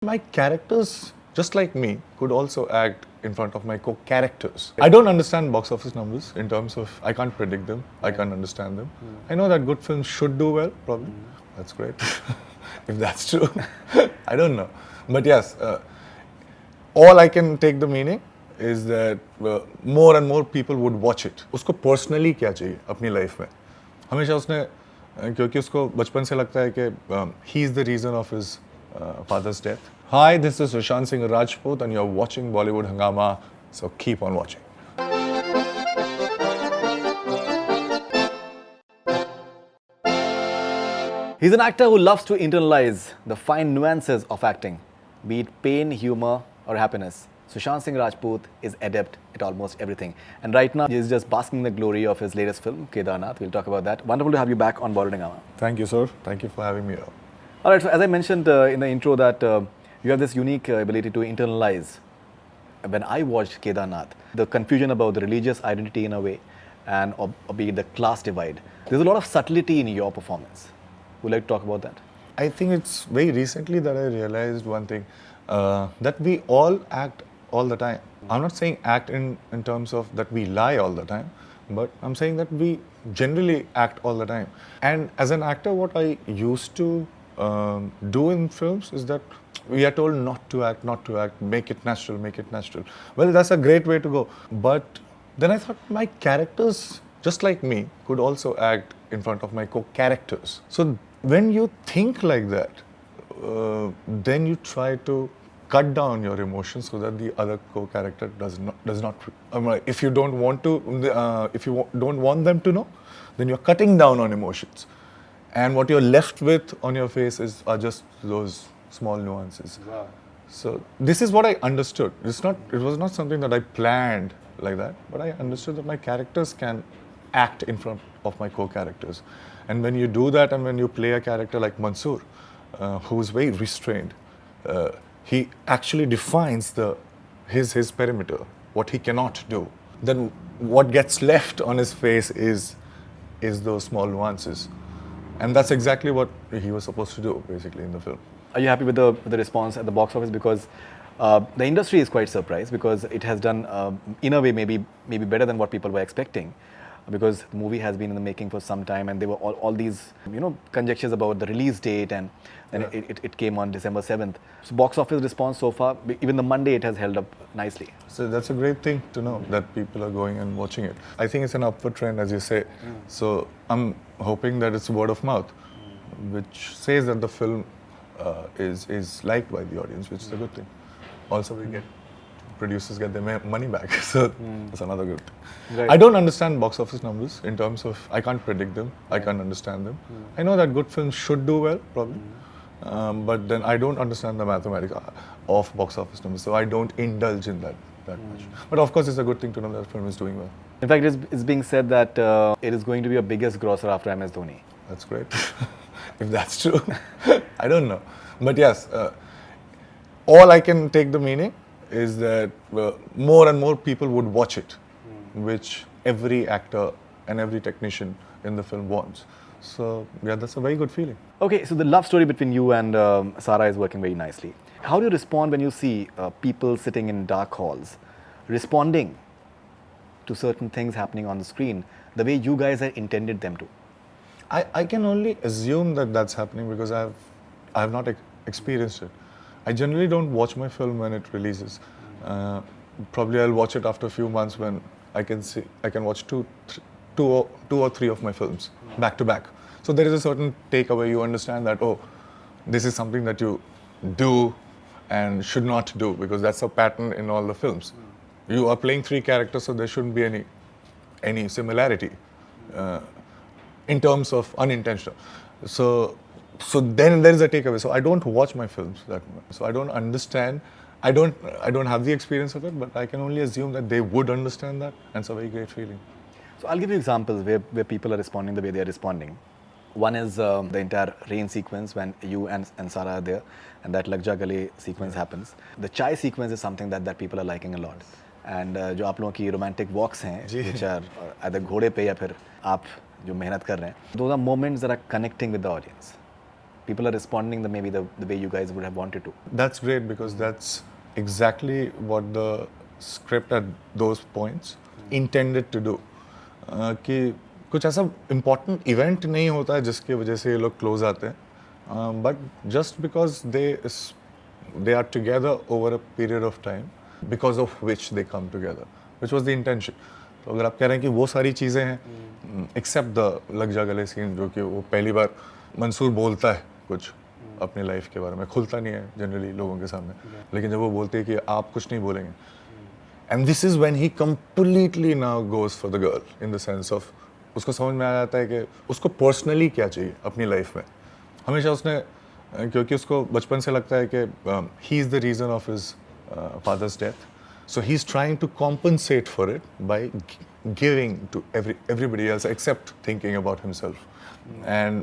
my characters, just like me, could also act in front of my co-characters. I don't understand box office numbers in terms of, I can't predict them, I can't understand them. I know that good films should do well, probably. That's great. If that's true. I don't know. But yes, all I can take the meaning is that more and more people would watch it. उसको personally क्या चाहिए अपनी life में? हमेशा उसने क्योंकि उसको बचपन से लगता है कि he is the reason of his father's death. Hi, this is Sushant Singh Rajput and you're watching Bollywood Hungama, so keep on watching. He's an actor who loves to internalize the fine nuances of acting, be it pain, humor, or happiness. Sushant Singh Rajput is adept at almost everything. And right now, he's just basking in the glory of his latest film, Kedarnath. We'll talk about that. Wonderful to have you back on Bollywood Hungama. Thank you, sir. Thank you for having me here. All right, so as I mentioned in the intro that you have this unique ability to internalize. When I watched Kedarnath, the confusion about the religious identity in a way, and or be it the class divide, there's a lot of subtlety in your performance. Would you like to talk about that? I think it's very recently that I realized one thing, that we all act all the time. I'm not saying act in terms of that we lie all the time, but I'm saying that we generally act all the time. And as an actor, what I used to do in films is that we are told not to act, make it natural, make it natural. Well, that's a great way to go. But then I thought my characters, just like me, could also act in front of my co-characters. So when you think like that, then you try to cut down your emotions so that the other co-character does not. If you don't want to, if you don't want them to know, then you're cutting down on emotions, and what you're left with on your face are just those small nuances. Wow. So this is what I understood. It was not something that I planned like that, but I understood that my characters can act in front of my co-characters, and when you do that, and when you play a character like Mansoor, who's very restrained. He actually defines his perimeter, what he cannot do. Then what gets left on his face is those small nuances. And that's exactly what he was supposed to do, basically, in the film. Are you happy with the response at the box office? Because the industry is quite surprised because it has done, in a way, maybe better than what people were expecting. Because the movie has been in the making for some time, and there were all these conjectures about the release date, and then it came on December 7th. So box office response so far, even the Monday, it has held up nicely. So that's a great thing to know, that people are going and watching it. I think it's an upward trend, as you say. So I'm hoping that it's word of mouth, which says that the film is liked by the audience, which is a good thing. Also, producers get their money back, so that's another good thing. Right. I don't understand box office numbers in terms of, I can't predict them, I can't understand them. I know that good films should do well, probably, but then I don't understand the mathematics of box office numbers, so I don't indulge in that much. But of course, it's a good thing to know that the film is doing well. In fact, it's being said that it is going to be a biggest grosser after MS Dhoni. That's great. If that's true. I don't know. But yes, all I can take the meaning is that more and more people would watch it, which every actor and every technician in the film wants. So yeah, that's a very good feeling. Okay, so the love story between you and Sarah is working very nicely. How do you respond when you see people sitting in dark halls, responding to certain things happening on the screen the way you guys had intended them to? I can only assume that that's happening because I have not experienced it. I generally don't watch my film when it releases. Probably I'll watch it after a few months when I can watch two or three of my films back to back. So there is a certain takeaway. You understand that, oh, this is something that you do and should not do, because that's a pattern in all the films. You are playing three characters, so there shouldn't be any similarity in terms of unintentional. So then there is a takeaway. So I don't watch my films that much. So I don't understand. I don't have the experience of it, but I can only assume that they would understand that, and it's a very great feeling. So I'll give you examples where people are responding the way they are responding. One is the entire rain sequence when you and Sarah are there, and that Lag Ja Gale sequence happens. The chai sequence is something that people are liking a lot. And जो आप लोगों की romantic walks हैं, which are either घोड़े पे या फिर आप जो मेहनत कर रहे हैं, those are moments that are connecting with the audience. people are responding the way you guys would have wanted to. That's great because that's exactly what the script at those points intended to do. कि कुछ ऐसा important event नहीं होता है जिसकी वजह से ये लोग close आते हैं, but just because they are together over a period of time because of which they come together, which was the intention. तो अगर आप कह रहे हैं कि वो सारी चीज़ें हैं except the लग जा गले सीन जो कि वो पहली बार मंसूर बोलता है कुछ अपनी लाइफ के बारे में, खुलता नहीं है जनरली लोगों के सामने, लेकिन जब वो बोलते हैं कि आप कुछ नहीं बोलेंगे, and this is when he completely now goes for the girl in the sense of उसको समझ में आ जाता है कि उसको पर्सनली क्या चाहिए अपनी लाइफ में. हमेशा उसने क्योंकि उसको बचपन से लगता है कि he is the reason of his father's death, so he's trying to compensate for it by giving to everybody else except thinking about himself.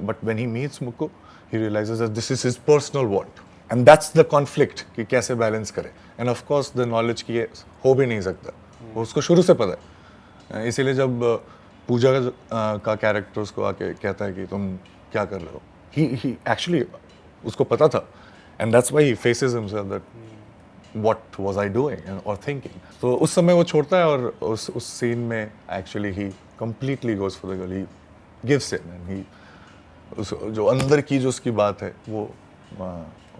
But when he meets Mukku, he realizes that this is his personal want, and that's the conflict कि कैसे balance करे. And of course the knowledge की ये हो भी नहीं सकता, वो उसको शुरू से पता है. इसीलिए जब पूजा का कैरेक्टर उसको आके कहता है कि तुम क्या कर रहे हो, he actually उसको पता था, and that's why he faces himself that what was I doing or thinking. तो उस समय वो छोड़ता है और उस सीन में actually he completely goes for the girl. He gives in and he जो अंदर की जो उसकी बात है वो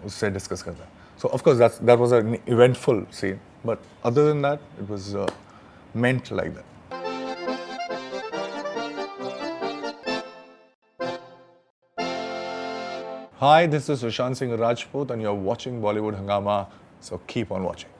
उससे डिस्कस करता है. So of course that was an eventful scene, but other than that it was meant like that. Hi, this is Sushant Singh Rajput and you're watching Bollywood Hungama, so keep on watching.